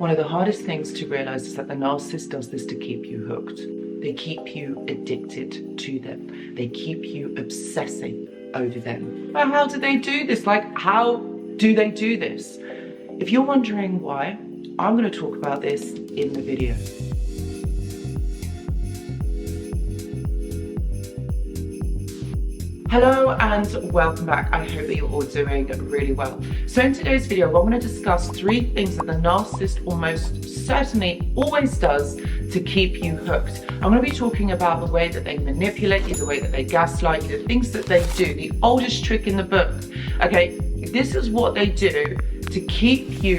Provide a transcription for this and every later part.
One of the hardest things to realize is that the narcissist does this to keep you hooked. They keep you addicted to them. They keep you obsessing over them. But how do they do this? Like, how do they do this? If you're wondering why, I'm going to talk about this in the video. Hello and welcome back. I hope that you're all doing really well. So in today's video, I'm going to discuss 3 things that the narcissist almost certainly always does to keep you hooked. I'm going to be talking about the way that they manipulate you, the way that they gaslight you, the things that they do, the oldest trick in the book. Okay, this is what they do to keep you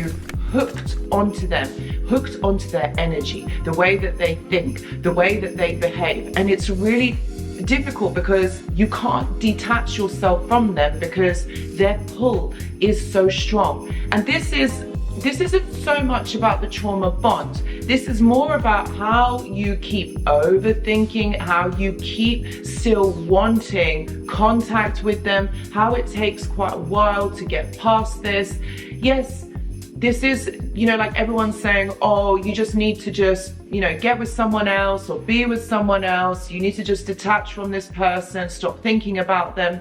hooked onto them, hooked onto their energy, the way that they think, the way that they behave. And it's really difficult because you can't detach yourself from them because their pull is so strong. And this isn't so much about the trauma bond. This is more about how you keep overthinking, how you keep still wanting contact with them, how it takes quite a while to get past this. Yes, this is, like everyone's saying, oh, you just need to just, get with someone else or be with someone else. You need to just detach from this person, stop thinking about them.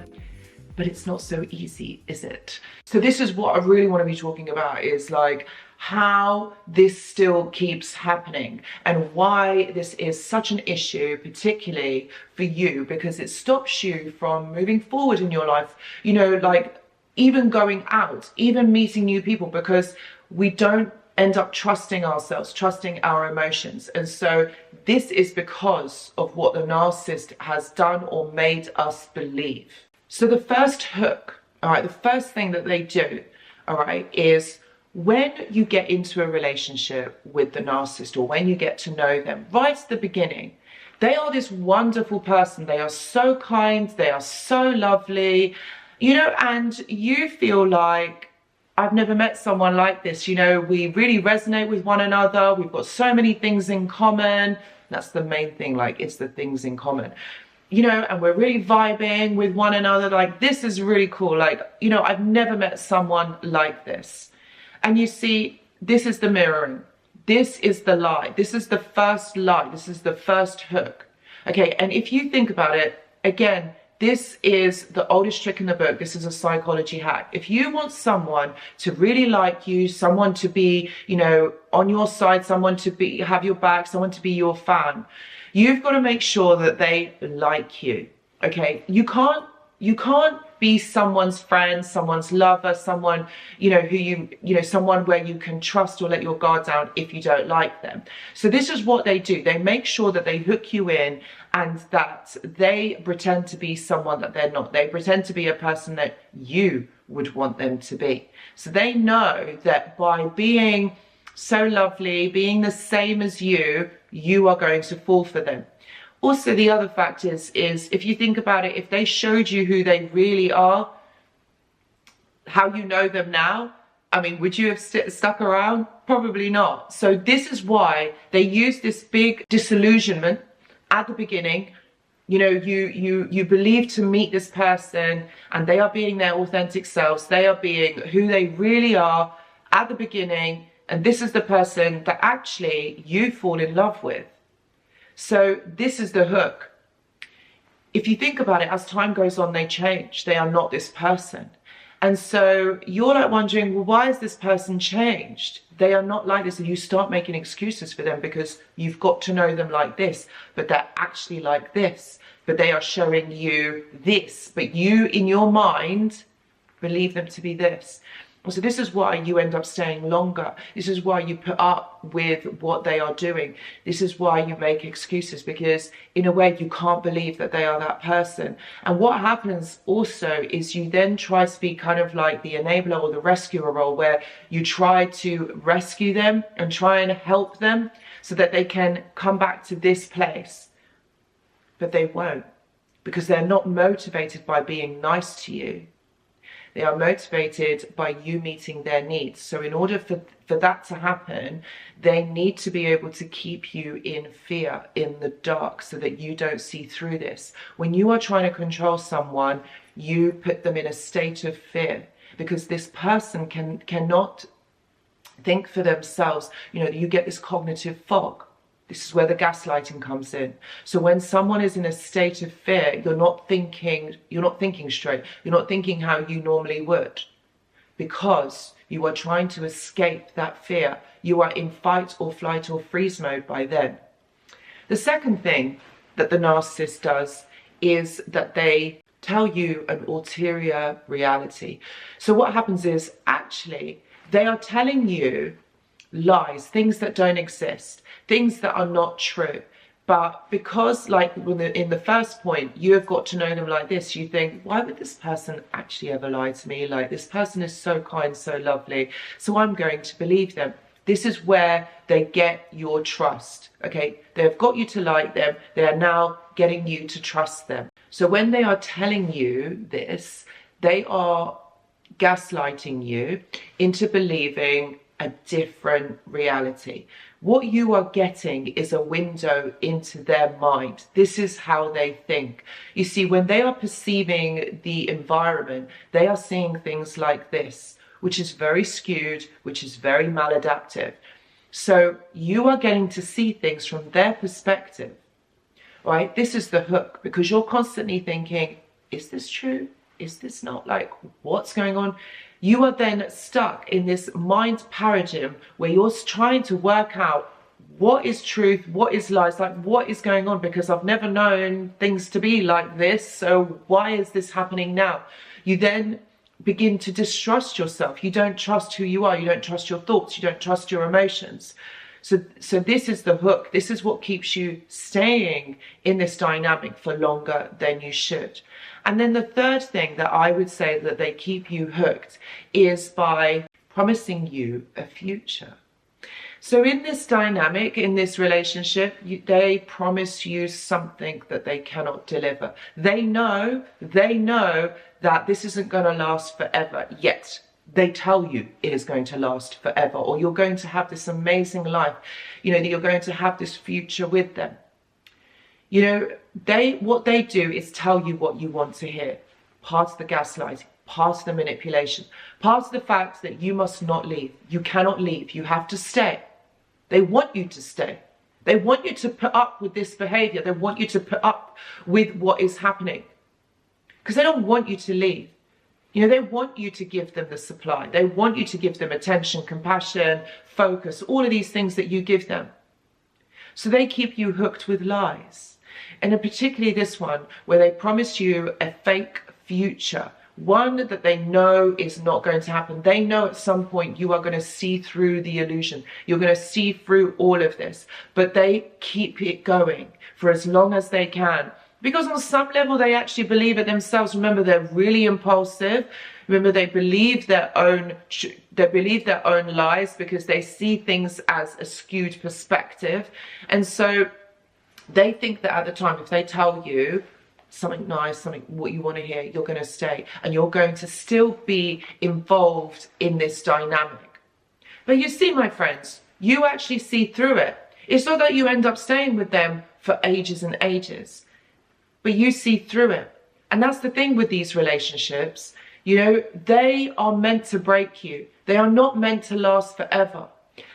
But it's not so easy, is it? So this is what I really want to be talking about, is like how this still keeps happening and why this is such an issue, particularly for you, because it stops you from moving forward in your life, like even going out, even meeting new people, because we don't end up trusting ourselves, trusting our emotions. And so this is because of what the narcissist has done or made us believe. So the first hook, all right, the first thing that they do, all right, is when you get into a relationship with the narcissist or when you get to know them, right at the beginning, they are this wonderful person. They are so kind. They are so lovely, and you feel like, I've never met someone like this. We really resonate with one another. We've got so many things in common. That's the main thing, like it's the things in common, and we're really vibing with one another. Like, this is really cool. Like, I've never met someone like this. And you see, this is the mirroring. This is the lie. This is the first lie. This is the first hook. Okay. And if you think about it, again, this is the oldest trick in the book. This is a psychology hack. If you want someone to really like you, someone to be, on your side, someone to have your back, someone to be your fan, you've got to make sure that they like you. Okay? You can't be someone's friend, someone's lover, someone, someone where you can trust or let your guard down if you don't like them. So this is what they do. They make sure that they hook you in and that they pretend to be someone that they're not. They pretend to be a person that you would want them to be. So they know that by being so lovely, being the same as you, you are going to fall for them. Also, the other fact is if you think about it, if they showed you who they really are, how you know them now, would you have stuck around? Probably not. So this is why they use this big disillusionment at the beginning. You believe to meet this person and they are being their authentic selves. They are being who they really are at the beginning. And this is the person that actually you fall in love with. So this is the hook. If you think about it, as time goes on, they change. They are not this person. And so you're like wondering, well, why is this person changed? They are not like this. And you start making excuses for them because you've got to know them like this, but they're actually like this. But they are showing you this. But you, in your mind, believe them to be this. So this is why you end up staying longer. This is why you put up with what they are doing. This is why you make excuses, because in a way you can't believe that they are that person. And what happens also is you then try to be kind of like the enabler or the rescuer role, where you try to rescue them and try and help them so that they can come back to this place. But they won't, because they're not motivated by being nice to you. They are motivated by you meeting their needs. So in order for that to happen, they need to be able to keep you in fear, in the dark, so that you don't see through this. When you are trying to control someone, you put them in a state of fear, because this person cannot think for themselves. You know, you get this cognitive fog. This is where the gaslighting comes in. So when someone is in a state of fear, you're not thinking straight. You're not thinking how you normally would, because you are trying to escape that fear. You are in fight or flight or freeze mode by then. The second thing that the narcissist does is that they tell you an ulterior reality. So what happens is, actually, they are telling you lies, things that don't exist, things that are not true. But because, like in the first point, you have got to know them like this, you think, why would this person actually ever lie to me? Like, this person is so kind, so lovely, so I'm going to believe them. This is where they get your trust, okay? They've got you to like them. They are now getting you to trust them. So when they are telling you this, they are gaslighting you into believing a different reality. What you are getting is a window into their mind. This is how they think. You see, when they are perceiving the environment, they are seeing things like this, which is very skewed, which is very maladaptive. So you are getting to see things from their perspective, right? This is the hook, because you're constantly thinking, is this true? Is this not? Like, what's going on? You are then stuck in this mind paradigm where you're trying to work out what is truth, what is lies, like what is going on, because I've never known things to be like this. So why is this happening now? You then begin to distrust yourself. You don't trust who you are. You don't trust your thoughts. You don't trust your emotions. So this is the hook. This is what keeps you staying in this dynamic for longer than you should. And then the third thing that I would say that they keep you hooked is by promising you a future. So in this dynamic, in this relationship, they promise you something that they cannot deliver. They know that this isn't going to last forever, yet they tell you it is going to last forever, or you're going to have this amazing life, you know, that you're going to have this future with them. You know, what they do is tell you what you want to hear. Part of the gaslighting, part of the manipulation, part of the fact that you must not leave. You cannot leave. You have to stay. They want you to stay. They want you to put up with this behavior. They want you to put up with what is happening, because they don't want you to leave. You know, they want you to give them the supply. They want you to give them attention, compassion, focus, all of these things that you give them. So they keep you hooked with lies. And particularly this one, where they promise you a fake future, one that they know is not going to happen. They know at some point you are going to see through the illusion. You're going to see through all of this. But they keep it going for as long as they can, because on some level they actually believe it themselves. Remember, they're really impulsive. Remember, they believe their own lies, because they see things as a skewed perspective. And so they think that at the time, if they tell you something nice, something what you want to hear, you're going to stay, and you're going to still be involved in this dynamic. But you see, my friends, you actually see through it. It's not that you end up staying with them for ages and ages, but you see through it. And that's the thing with these relationships. You know, they are meant to break you. They are not meant to last forever.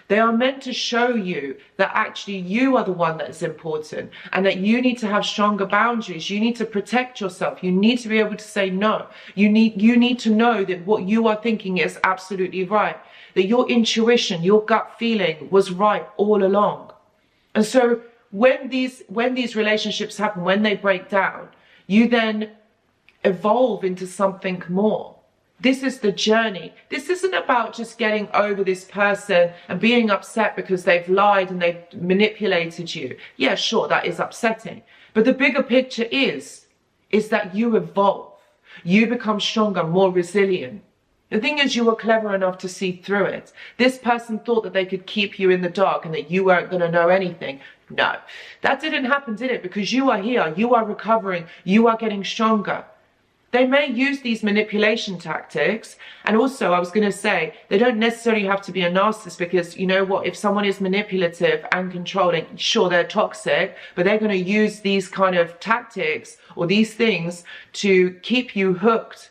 They are meant to show you that actually you are the one that is important, and that you need to have stronger boundaries. You need to protect yourself. You need to be able to say no. You need to know that what you are thinking is absolutely right, that your intuition, your gut feeling was right all along. And so when these relationships happen, when they break down, you then evolve into something more. This is the journey. This isn't about just getting over this person and being upset because they've lied and they've manipulated you. Yeah, sure, that is upsetting. But the bigger picture is that you evolve. You become stronger, more resilient. The thing is, you were clever enough to see through it. This person thought that they could keep you in the dark and that you weren't going to know anything. No, that didn't happen, did it? Because you are here, you are recovering, you are getting stronger. They may use these manipulation tactics. And also, I was going to say, they don't necessarily have to be a narcissist, because you know what, if someone is manipulative and controlling, sure, they're toxic, but they're going to use these kind of tactics or these things to keep you hooked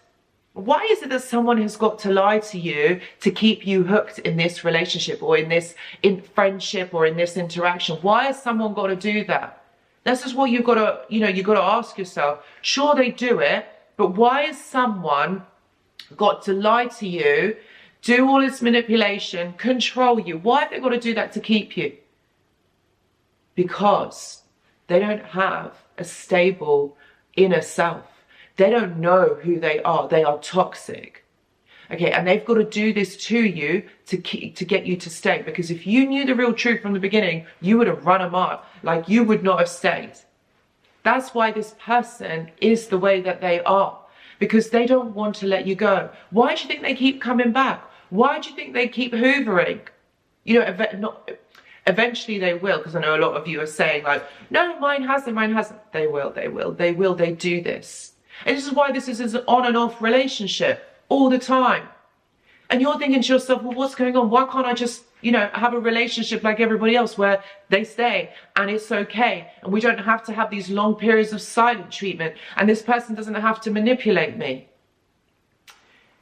Why is it that someone has got to lie to you to keep you hooked in this relationship or in friendship or in this interaction? Why has someone got to do that? This is what you've got to, you've got to ask yourself. Sure, they do it, but why has someone got to lie to you, do all this manipulation, control you? Why have they got to do that to keep you? Because they don't have a stable inner self. They don't know who they are. They are toxic. Okay, and they've got to do this to you to get you to stay. Because if you knew the real truth from the beginning, you would have run amok. Like, you would not have stayed. That's why this person is the way that they are. Because they don't want to let you go. Why do you think they keep coming back? Why do you think they keep hoovering? Eventually they will, because I know a lot of you are saying like, no, mine hasn't. They will, they do this. And this is why this is an on and off relationship all the time. And you're thinking to yourself, well, what's going on? Why can't I just, have a relationship like everybody else where they stay and it's okay. And we don't have to have these long periods of silent treatment. And this person doesn't have to manipulate me.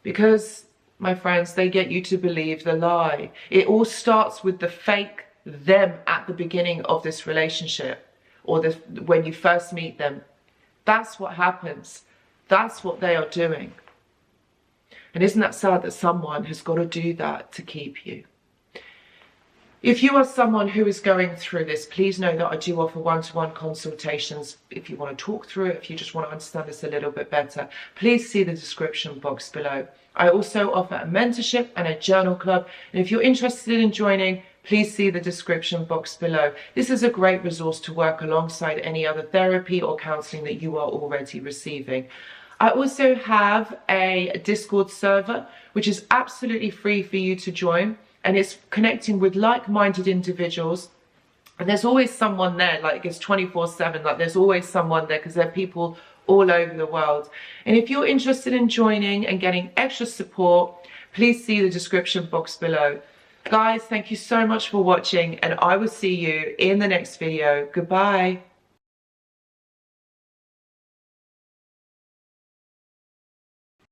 Because, my friends, they get you to believe the lie. It all starts with the fake them at the beginning of this relationship or when you first meet them. That's what happens. That's what they are doing. And isn't that sad that someone has got to do that to keep you? If you are someone who is going through this, please know that I do offer one-to-one consultations. If you want to talk through it, if you just want to understand this a little bit better, please see the description box below. I also offer a mentorship and a journal club. And if you're interested in joining, please see the description box below. This is a great resource to work alongside any other therapy or counseling that you are already receiving. I also have a Discord server, which is absolutely free for you to join. And it's connecting with like-minded individuals. And there's always someone there, like it's 24/7, like there's always someone there because there are people all over the world. And if you're interested in joining and getting extra support, please see the description box below. Guys, thank you so much for watching, and I will see you in the next video. Goodbye.